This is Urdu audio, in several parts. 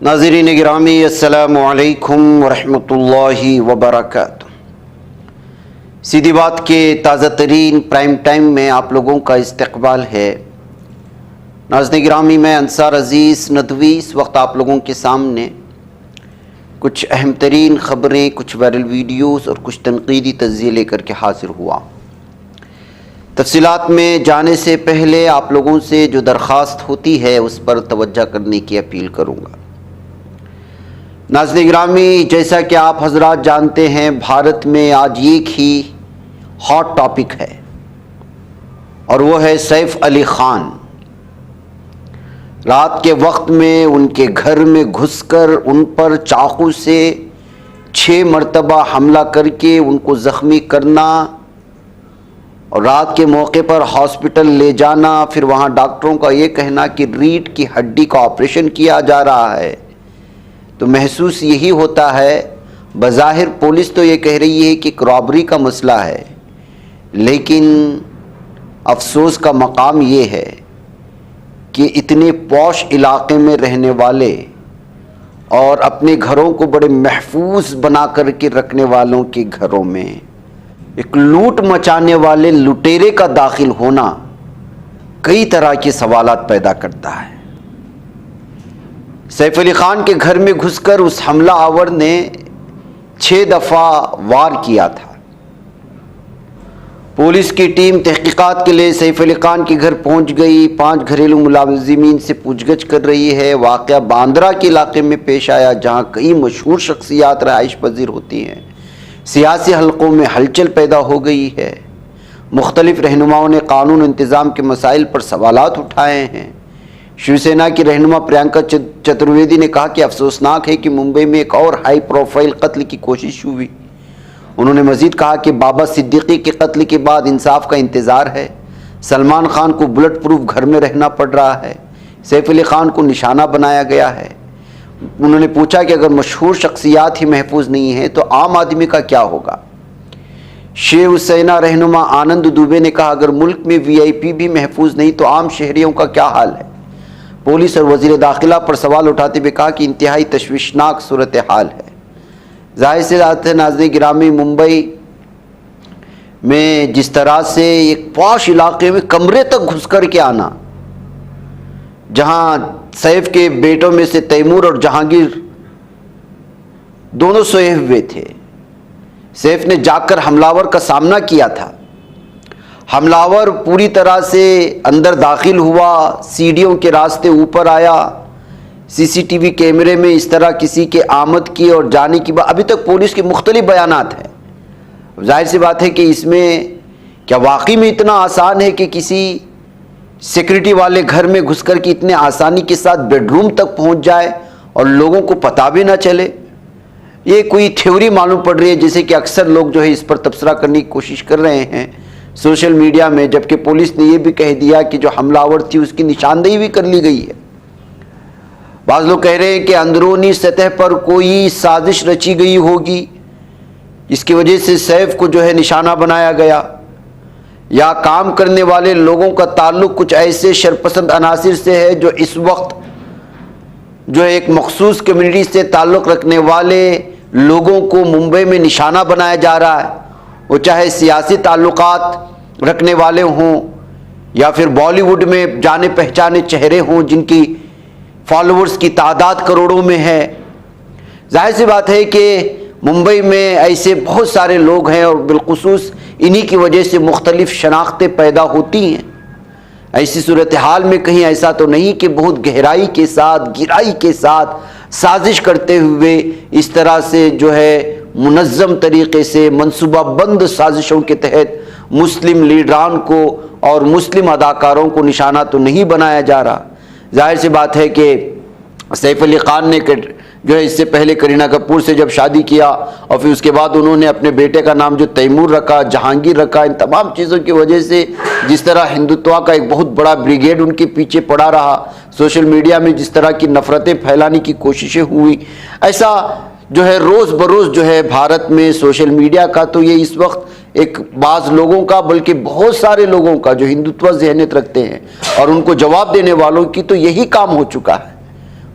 ناظرین گرامی السلام علیکم ورحمۃ اللہ وبرکاتہ۔ سیدھی بات کے تازہ ترین پرائم ٹائم میں آپ لوگوں کا استقبال ہے۔ ناظرین گرامی، میں انصار عزیز ندوی اس وقت آپ لوگوں کے سامنے کچھ اہم ترین خبریں، کچھ وائرل ویڈیوز اور کچھ تنقیدی تجزیے لے کر کے حاضر ہوا۔ تفصیلات میں جانے سے پہلے آپ لوگوں سے جو درخواست ہوتی ہے اس پر توجہ کرنے کی اپیل کروں گا۔ ناظرین گرامی، جیسا کہ آپ حضرات جانتے ہیں، بھارت میں آج ایک ہی ہاٹ ٹاپک ہے اور وہ ہے سیف علی خان۔ رات کے وقت میں ان کے گھر میں گھس کر ان پر چاقو سے 6 مرتبہ حملہ کر کے ان کو زخمی کرنا اور رات کے موقع پر ہاسپٹل لے جانا، پھر وہاں ڈاکٹروں کا یہ کہنا کہ ریڑھ کی ہڈی کا آپریشن کیا جا رہا ہے، تو محسوس یہی ہوتا ہے، بظاہر پولیس تو یہ کہہ رہی ہے کہ رابری کا مسئلہ ہے، لیکن افسوس کا مقام یہ ہے کہ اتنے پوش علاقے میں رہنے والے اور اپنے گھروں کو بڑے محفوظ بنا کر کے رکھنے والوں کے گھروں میں ایک لوٹ مچانے والے لٹیرے کا داخل ہونا کئی طرح کے سوالات پیدا کرتا ہے۔ سیف علی خان کے گھر میں گھس کر اس حملہ آور نے 6 دفعہ وار کیا تھا۔ پولیس کی ٹیم تحقیقات کے لیے سیف علی خان کے گھر پہنچ گئی، 5 گھریلو ملازمین سے پوچھ گچھ کر رہی ہے۔ واقعہ باندرا کے علاقے میں پیش آیا، جہاں کئی مشہور شخصیات رہائش پذیر ہوتی ہیں۔ سیاسی حلقوں میں ہلچل پیدا ہو گئی ہے۔ مختلف رہنماؤں نے قانون انتظام کے مسائل پر سوالات اٹھائے ہیں۔ شیو سینا کی رہنما پرینکا چترویدی نے کہا کہ افسوسناک ہے کہ ممبئی میں ایک اور ہائی پروفائل قتل کی کوشش ہوئی۔ انہوں نے مزید کہا کہ بابا صدیقی کے قتل کے بعد انصاف کا انتظار ہے۔ سلمان خان کو بلٹ پروف گھر میں رہنا پڑ رہا ہے۔ سیف علی خان کو نشانہ بنایا گیا ہے۔ انہوں نے پوچھا کہ اگر مشہور شخصیات ہی محفوظ نہیں ہیں تو عام آدمی کا کیا ہوگا؟ شیو سینا رہنما آنند دوبے نے کہا اگر ملک میں VIP بھی محفوظ نہیں تو عام شہریوں کا کیا حال ہے؟ پولیس اور وزیر داخلہ پر سوال اٹھاتے ہوئے کہا کہ انتہائی تشویشناک صورتحال ہے۔ ظاہر سی بات ہے ناظرین گرامی، ممبئی میں جس طرح سے ایک پوش علاقے میں کمرے تک گھس کر کے آنا، جہاں سیف کے بیٹوں میں سے تیمور اور جہانگیر دونوں سوئے ہوئے تھے، سیف نے جا کر حملاور کا سامنا کیا تھا۔ حملاور پوری طرح سے اندر داخل ہوا، سیڑھیوں کے راستے اوپر آیا، CCTV کیمرے میں اس طرح کسی کے آمد کی اور جانے کی ابھی تک پولیس کے مختلف بیانات ہیں۔ ظاہر سی بات ہے کہ اس میں کیا واقعی میں اتنا آسان ہے کہ کسی سیکورٹی والے گھر میں گھس کر کے اتنے آسانی کے ساتھ بیڈ روم تک پہنچ جائے اور لوگوں کو پتہ بھی نہ چلے؟ یہ کوئی تھیوری معلوم پڑ رہی ہے، جیسے کہ اکثر لوگ جو ہے اس پر تبصرہ کرنے کی کوشش کر رہے ہیں سوشل میڈیا میں، جبکہ پولیس نے یہ بھی کہہ دیا کہ جو حملہ آور تھی اس کی نشاندہی بھی کر لی گئی ہے۔ بعض لوگ کہہ رہے ہیں کہ اندرونی سطح پر کوئی سازش رچی گئی ہوگی، جس کی وجہ سے سیف کو جو ہے نشانہ بنایا گیا، یا کام کرنے والے لوگوں کا تعلق کچھ ایسے شرپسند عناصر سے ہے جو اس وقت جو ایک مخصوص کمیونٹی سے تعلق رکھنے والے لوگوں کو ممبئی میں نشانہ بنایا جا رہا ہے، وہ چاہے سیاسی تعلقات رکھنے والے ہوں یا پھر بالی ووڈ میں جانے پہچانے چہرے ہوں جن کی فالوورز کی تعداد کروڑوں میں ہے۔ ظاہر سی بات ہے کہ ممبئی میں ایسے بہت سارے لوگ ہیں اور بالخصوص انہی کی وجہ سے مختلف شناختیں پیدا ہوتی ہیں۔ ایسی صورتحال میں کہیں ایسا تو نہیں کہ بہت گہرائی کے ساتھ، گہرائی کے ساتھ سازش کرتے ہوئے اس طرح سے جو ہے منظم طریقے سے منصوبہ بند سازشوں کے تحت مسلم لیڈران کو اور مسلم اداکاروں کو نشانہ تو نہیں بنایا جا رہا۔ ظاہر سی بات ہے کہ سیف علی خان نے جو ہے اس سے پہلے کرینہ کپور سے جب شادی کیا اور پھر اس کے بعد انہوں نے اپنے بیٹے کا نام جو تیمور رکھا، جہانگیر رکھا، ان تمام چیزوں کی وجہ سے جس طرح ہندوتوا کا ایک بہت بڑا بریگیڈ ان کے پیچھے پڑا رہا، سوشل میڈیا میں جس طرح کی نفرتیں پھیلانے کی کوششیں ہوئی، ایسا جو ہے روز بروز جو ہے بھارت میں سوشل میڈیا کا تو یہ اس وقت ایک بعض لوگوں کا بلکہ بہت سارے لوگوں کا جو ہندوتوا ذہنیت رکھتے ہیں اور ان کو جواب دینے والوں کی تو یہی کام ہو چکا ہے۔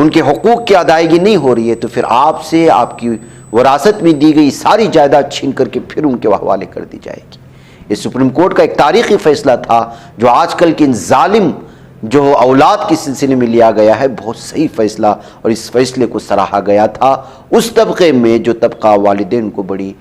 ان کے حقوق کی ادائیگی نہیں ہو رہی ہے تو پھر آپ سے آپ کی وراثت میں دی گئی ساری جائیداد چھین کر کے پھر ان کے حوالے کر دی جائے گی۔ یہ سپریم کورٹ کا ایک تاریخی فیصلہ تھا جو آج کل کے ان ظالم جو اولاد کے سلسلے میں لیا گیا ہے، بہت صحیح فیصلہ، اور اس فیصلے کو سراہا گیا تھا اس طبقے میں جو طبقہ والدین کو بڑی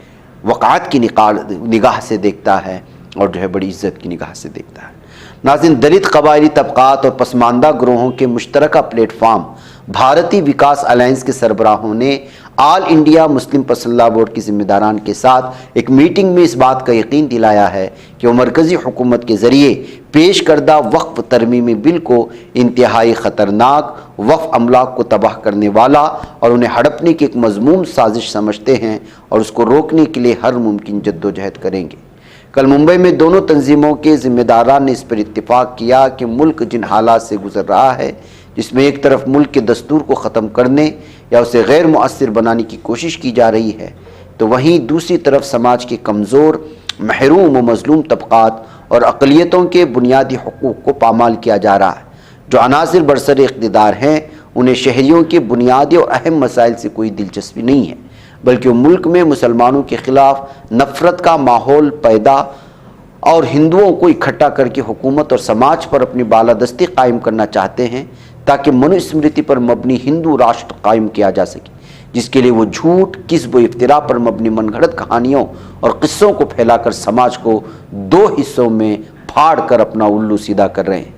وقعت کی نگاہ سے دیکھتا ہے اور جو ہے بڑی عزت کی نگاہ سے دیکھتا ہے۔ ناظرین، دلت قبائلی طبقات اور پسماندہ گروہوں کے مشترکہ پلیٹ فارم بھارتی وکاس الائنس کے سربراہوں نے آل انڈیا مسلم پسندہ بورڈ کی ذمہ داران کے ساتھ ایک میٹنگ میں اس بات کا یقین دلایا ہے کہ وہ مرکزی حکومت کے ذریعے پیش کردہ وقف ترمیمی بل کو انتہائی خطرناک، وقف املاک کو تباہ کرنے والا اور انہیں ہڑپنے کی ایک مذموم سازش سمجھتے ہیں اور اس کو روکنے کے لیے ہر ممکن جدوجہد کریں گے۔ کل ممبئی میں دونوں تنظیموں کے ذمہ داران نے اس پر اتفاق کیا کہ ملک جن حالات سے گزر رہا ہے، جس میں ایک طرف ملک کے دستور کو ختم کرنے یا اسے غیر مؤثر بنانے کی کوشش کی جا رہی ہے، تو وہیں دوسری طرف سماج کے کمزور، محروم و مظلوم طبقات اور اقلیتوں کے بنیادی حقوق کو پامال کیا جا رہا ہے۔ جو عناصر برسر اقتدار ہیں انہیں شہریوں کے بنیادی اور اہم مسائل سے کوئی دلچسپی نہیں ہے، بلکہ وہ ملک میں مسلمانوں کے خلاف نفرت کا ماحول پیدا اور ہندوؤں کو اکٹھا کر کے حکومت اور سماج پر اپنی بالادستی قائم کرنا چاہتے ہیں تاکہ منو اسمرتی پر مبنی ہندو راشٹر قائم کیا جا سکے، جس کے لیے وہ جھوٹ، کذب و افتراء پر مبنی من گھڑت کہانیوں اور قصوں کو پھیلا کر سماج کو دو حصوں میں پھاڑ کر اپنا الو سیدھا کر رہے ہیں۔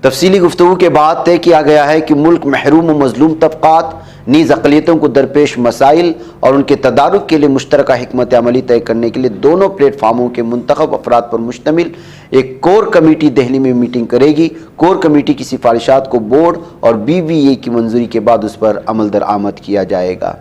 تفصیلی گفتگو کے بعد طے کیا گیا ہے کہ ملک محروم و مظلوم طبقات نیز اقلیتوں کو درپیش مسائل اور ان کے تدارک کے لیے مشترکہ حکمت عملی طے کرنے کے لیے دونوں پلیٹ فارموں کے منتخب افراد پر مشتمل ایک کور کمیٹی دہلی میں میٹنگ کرے گی۔ کور کمیٹی کی سفارشات کو بورڈ اور BVA کی منظوری کے بعد اس پر عمل درآمد کیا جائے گا۔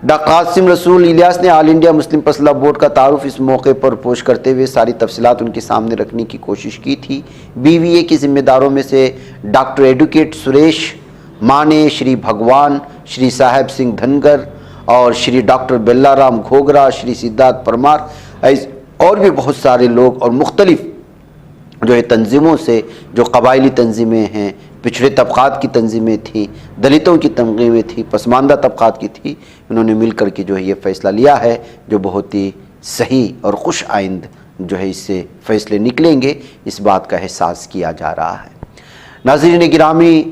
ڈاکٹر قاسم رسول الیاس نے آل انڈیا مسلم پسندہ بورڈ کا تعارف اس موقع پر پوش کرتے ہوئے ساری تفصیلات ان کے سامنے رکھنے کی کوشش کی تھی۔ BVA کے ذمہ داروں میں سے ڈاکٹر ایڈوکیٹ سریش مانے، شری بھگوان، شری صاحب سنگھ دھنگر اور شری ڈاکٹر بیلا رام گھوگرا، شری سدھارتھ پرمار اور بھی بہت سارے لوگ اور مختلف جو ہے تنظیموں سے، جو قبائلی تنظیمیں ہیں، پچھڑے طبقات کی تنظیمیں تھیں، دلتوں کی تنظیمیں تھیں، پسماندہ طبقات کی تھی، انہوں نے مل کر کے جو ہے یہ فیصلہ لیا ہے جو بہت ہی صحیح اور خوش آئند جو ہے اس سے فیصلے نکلیں گے، اس بات کا احساس کیا جا رہا ہے۔ ناظرین گرامی،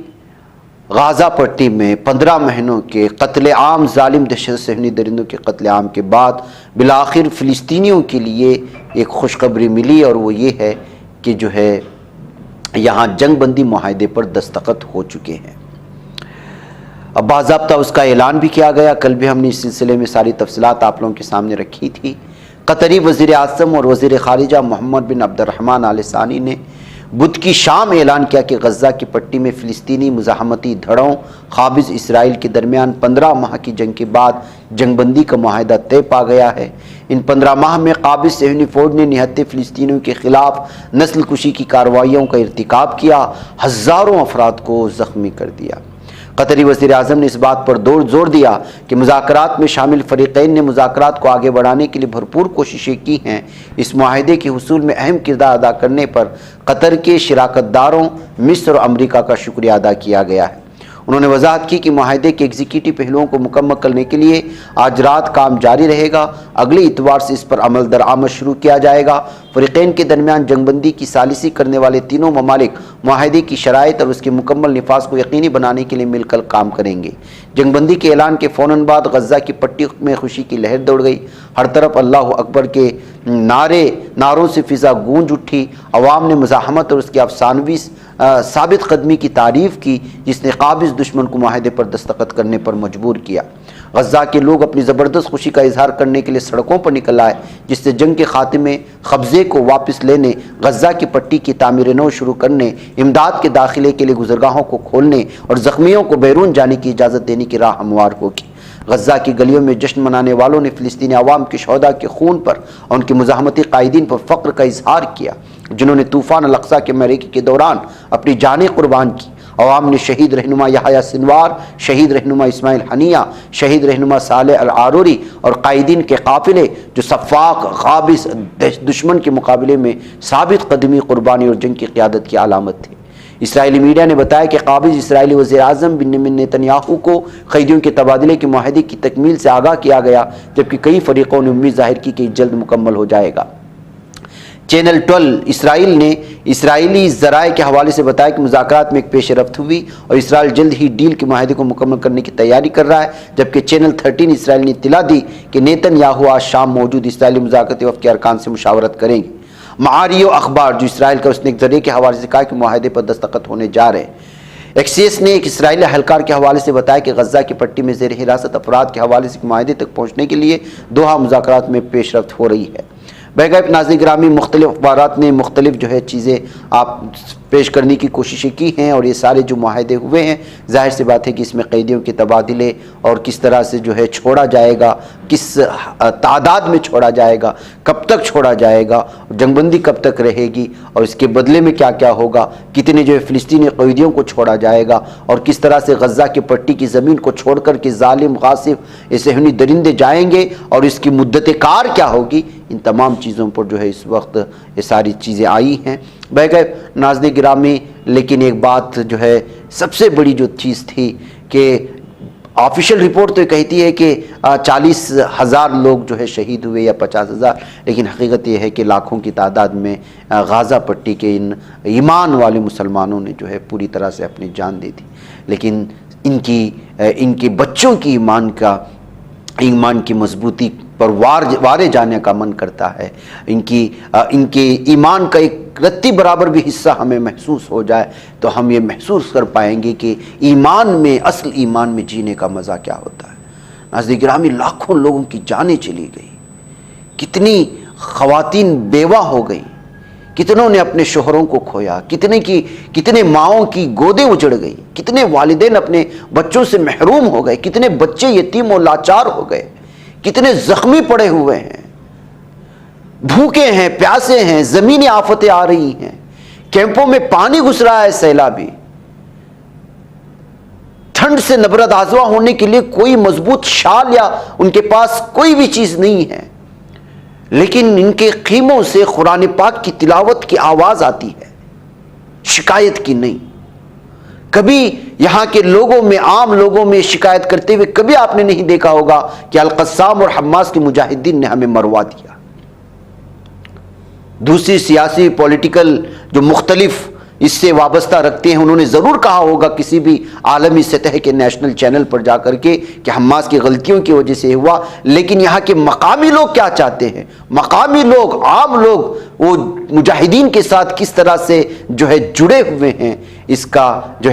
غازہ پٹی میں 15 مہینوں کے قتل عام، ظالم دہشت صہیونی درندوں کے قتل عام کے بعد بالآخر فلسطینیوں کے لیے ایک خوشخبری ملی، اور وہ یہ ہے کہ جو ہے یہاں جنگ بندی معاہدے پر دستخط ہو چکے ہیں۔ اب باضابطہ اس کا اعلان بھی کیا گیا، کل بھی ہم نے اس سلسلے میں ساری تفصیلات آپ لوگوں کے سامنے رکھی تھی۔ قطری وزیر اعظم اور وزیر خارجہ محمد بن عبد الرحمن آل ثانی نے بدھ کی شام اعلان کیا کہ غزہ کی پٹی میں فلسطینی مزاحمتی دھڑوں قابض اسرائیل کے درمیان 15 ماہ کی جنگ کے بعد جنگ بندی کا معاہدہ طے پا گیا ہے۔ ان 15 ماہ میں قابض صہیونی فوج نے نہتے فلسطینیوں کے خلاف نسل کشی کی کارروائیوں کا ارتکاب کیا، ہزاروں افراد کو زخمی کر دیا۔ قطری وزیر اعظم نے اس بات پر زور دیا کہ مذاکرات میں شامل فریقین نے مذاکرات کو آگے بڑھانے کے لیے بھرپور کوششیں کی ہیں۔ اس معاہدے کے حصول میں اہم کردار ادا کرنے پر قطر کے شراکت داروں مصر اور امریکہ کا شکریہ ادا کیا گیا ہے۔ انہوں نے وضاحت کی کہ معاہدے کے ایگزیکٹو پہلوؤں کو مکمل کرنے کے لیے آج رات کام جاری رہے گا، اگلے اتوار سے اس پر عمل درآمد شروع کیا جائے گا۔ فریقین کے درمیان جنگ بندی کی ثالثی کرنے والے تینوں ممالک معاہدے کی شرائط اور اس کے مکمل نفاذ کو یقینی بنانے کے لیے مل کر کام کریں گے۔ جنگ بندی کے اعلان کے فوراً بعد غزہ کی پٹی میں خوشی کی لہر دوڑ گئی، ہر طرف اللہ اکبر کے نعروں سے فضا گونج اٹھی۔ عوام نے مزاحمت اور اس کی افسانوی ثابت قدمی کی تعریف کی جس نے قابض دشمن کو معاہدے پر دستخط کرنے پر مجبور کیا۔ غزہ کے لوگ اپنی زبردست خوشی کا اظہار کرنے کے لیے سڑکوں پر نکل آئے، جس سے جنگ کے خاتمے، قبضے کو واپس لینے، غزہ کی پٹی کی تعمیر نو شروع کرنے، امداد کے داخلے کے لیے گزرگاہوں کو کھولنے اور زخمیوں کو بیرون جانے کی اجازت دینے کی راہ ہموار ہوگی۔ غزہ کی گلیوں میں جشن منانے والوں نے فلسطینی عوام کے شہداء کے خون پر اور ان کے مزاحمتی قائدین پر فخر کا اظہار کیا جنہوں نے طوفان الاقصی کے معرکے کے دوران اپنی جانیں قربان کی۔ عوام نے شہید رہنما یحییٰ سنوار، شہید رہنما اسماعیل حنیہ، شہید رہنما صالح العارری اور قائدین کے قافلے جو سفاک قابض دشمن کے مقابلے میں ثابت قدمی، قربانی اور جنگ کی قیادت کی علامت تھے۔ اسرائیلی میڈیا نے بتایا کہ قابض اسرائیلی وزیر اعظم بنیامین نیتن کو قیدیوں کے تبادلے کے معاہدے کی تکمیل سے آگاہ کیا گیا، جبکہ کئی فریقوں نے امید ظاہر کی کہ جلد مکمل ہو جائے گا۔ چینل 12 اسرائیل نے اسرائیلی ذرائع کے حوالے سے بتایا کہ مذاکرات میں ایک پیش رفت ہوئی اور اسرائیل جلد ہی ڈیل کے معاہدے کو مکمل کرنے کی تیاری کر رہا ہے، جبکہ چینل 13 اسرائیل نے اطلاع دی کہ نیتن یاہو آج شام موجود اسرائیلی مذاکراتی وفد کے ارکان سے مشاورت کریں گے۔ معاریو اخبار جو اسرائیل کا اس نے ایک ذریعے کے حوالے سے کہا کہ معاہدے پر دستخط ہونے جا رہے ہیں۔ ایکسیس نے ایک اسرائیلی اہلکار کے حوالے سے بتایا کہ غزہ کی پٹی میں زیر حراست افراد کے حوالے سے معاہدے تک پہنچنے کے لیے دوحہ مذاکرات میں پیش رفت ہو رہی ہے۔ بیگائب ناظرین گرامی، مختلف اخبارات نے مختلف چیزیں آپ پیش کرنے کی کوششیں کی ہیں، اور یہ سارے جو معاہدے ہوئے ہیں ظاہر سی بات ہے کہ اس میں قیدیوں کے تبادلے اور کس طرح سے چھوڑا جائے گا، کس تعداد میں چھوڑا جائے گا، کب تک چھوڑا جائے گا، جنگ بندی کب تک رہے گی، اور اس کے بدلے میں کیا کیا ہوگا، کتنے فلسطینی قیدیوں کو چھوڑا جائے گا، اور کس طرح سے غزہ کی پٹی کی زمین کو چھوڑ کر کے ظالم غاصب صہیونی درندے جائیں گے، اور اس کی مدت کار کیا ہوگی، ان تمام چیزوں پر اس وقت یہ ساری چیزیں آئی ہیں۔ بیگائب ناظرین گرامی، لیکن ایک بات سب سے بڑی چیز تھی کہ آفیشل رپورٹ تو یہ کہتی ہے کہ 40,000 لوگ شہید ہوئے یا 50,000، لیکن حقیقت یہ ہے کہ لاکھوں کی تعداد میں غازہ پٹی کے ان ایمان والے مسلمانوں نے پوری طرح سے اپنی جان دی تھی، لیکن ان کے بچوں کی ایمان کی مضبوطی پر وارے جانے کا من کرتا ہے، ان کے ایمان کا ایک رتی برابر بھی حصہ ہمیں محسوس ہو جائے تو ہم یہ محسوس کر پائیں گے کہ اصل ایمان میں جینے کا مزہ کیا ہوتا ہے۔ ناظرین گرامی، لاکھوں لوگوں کی جانیں چلی گئی، کتنی خواتین بیوہ ہو گئیں، کتنوں نے اپنے شوہروں کو کھویا، کتنے ماؤں کی گودیں اجڑ گئی، کتنے والدین اپنے بچوں سے محروم ہو گئے، کتنے بچے یتیم و لاچار ہو گئے، کتنے زخمی پڑے ہوئے ہیں، بھوکے ہیں، پیاسے ہیں، زمینی آفتیں آ رہی ہیں، کیمپوں میں پانی گھس رہا ہے، سیلابی، ٹھنڈ سے نبرد آزما ہونے کے لیے کوئی مضبوط شال یا ان کے پاس کوئی بھی چیز نہیں ہے، لیکن ان کے خیموں سے قرآن پاک کی تلاوت کی آواز آتی ہے، شکایت کی نہیں۔ کبھی یہاں کے لوگوں میں، عام لوگوں میں شکایت کرتے ہوئے کبھی آپ نے نہیں دیکھا ہوگا کہ القسام اور حماس کے مجاہدین نے ہمیں مروا دیا۔ دوسری سیاسی پولیٹیکل مختلف اس سے وابستہ رکھتے ہیں، انہوں نے ضرور کہا ہوگا کسی بھی عالمی سطح کے نیشنل چینل پر جا کر کے کہ حماس کی غلطیوں کی وجہ سے ہوا، لیکن یہاں کے مقامی لوگ کیا چاہتے ہیں، مقامی لوگ، عام لوگ وہ مجاہدین کے ساتھ کس طرح سے جڑے ہوئے ہیں، اس کا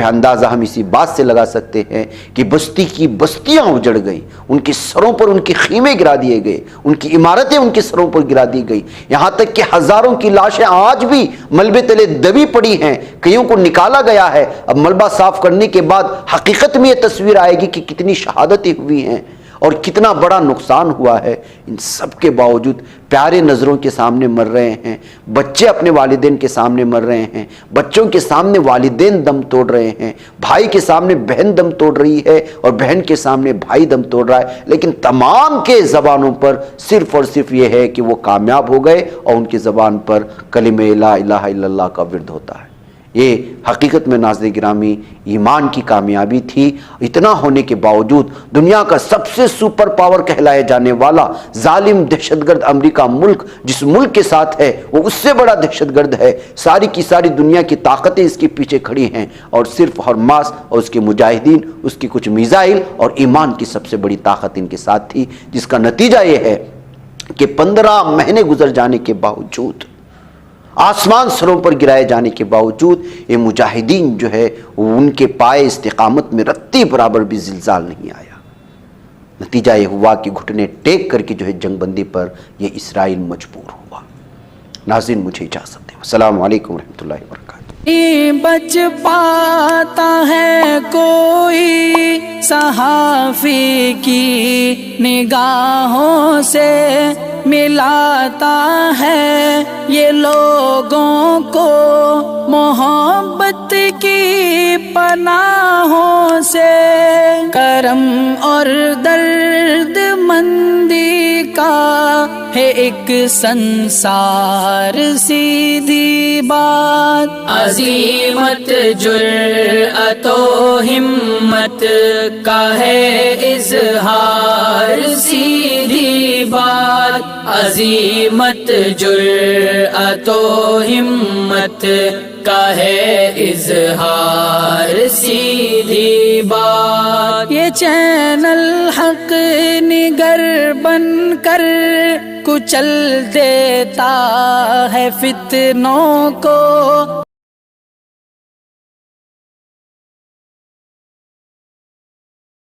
اندازہ ہم اسی بات سے لگا سکتے ہیں کہ بستی کی بستیاں اجڑ گئیں، ان کے سروں پر ان کے خیمے گرا دیے گئے، ان کی عمارتیں ان کے سروں پر گرا دی گئی، یہاں تک کہ ہزاروں کی لاشیں آج بھی ملبے تلے دبی پڑی ہیں، کئیوں کو نکالا گیا ہے۔ اب ملبہ صاف کرنے کے بعد حقیقت میں یہ تصویر آئے گی کہ کتنی شہادتیں ہوئی ہیں اور کتنا بڑا نقصان ہوا ہے۔ ان سب کے باوجود پیارے نظروں کے سامنے مر رہے ہیں، بچے اپنے والدین کے سامنے مر رہے ہیں، بچوں کے سامنے والدین دم توڑ رہے ہیں، بھائی کے سامنے بہن دم توڑ رہی ہے اور بہن کے سامنے بھائی دم توڑ رہا ہے، لیکن تمام کے زبانوں پر صرف اور صرف یہ ہے کہ وہ کامیاب ہو گئے اور ان کی زبان پر کلمہ لا الہ الا اللہ کا ورد ہوتا ہے۔ یہ حقیقت میں ناظرین گرامی ایمان کی کامیابی تھی۔ اتنا ہونے کے باوجود دنیا کا سب سے سپر پاور کہلائے جانے والا ظالم دہشت گرد امریکہ ملک جس ملک کے ساتھ ہے وہ اس سے بڑا دہشت گرد ہے، ساری کی ساری دنیا کی طاقتیں اس کے پیچھے کھڑی ہیں، اور صرف حماس اور اس کے مجاہدین، اس کی کچھ میزائل اور ایمان کی سب سے بڑی طاقت ان کے ساتھ تھی، جس کا نتیجہ یہ ہے کہ 15 مہینے گزر جانے کے باوجود، آسمان سروں پر گرائے جانے کے باوجود، یہ مجاہدین ان کے پائے استقامت میں رتی برابر بھی زلزال نہیں آیا۔ نتیجہ یہ ہوا کہ گھٹنے ٹیک کر کے جنگ بندی پر یہ اسرائیل مجبور ہوا۔ ناظرین مجھے اجازت دیں، السلام علیکم ورحمۃ اللہ وبرکاتہ۔ بچ پاتا ہے کوئی صحافی کی نگاہوں سے، ملاتا ہے یہ لوگوں کو محبت کی پناہوں سے، کرم اور درد مندی کا ہے ایک سنسار سیدھی بات، عزیمت جرأت و ہمت کا ہے اظہار سیدھی بات، عزیمت جرأت و ہمت کا ہے اظہار سیدھی بات۔ یہ چین الحق نگر بن کر کچل دیتا ہے فتنوں کو،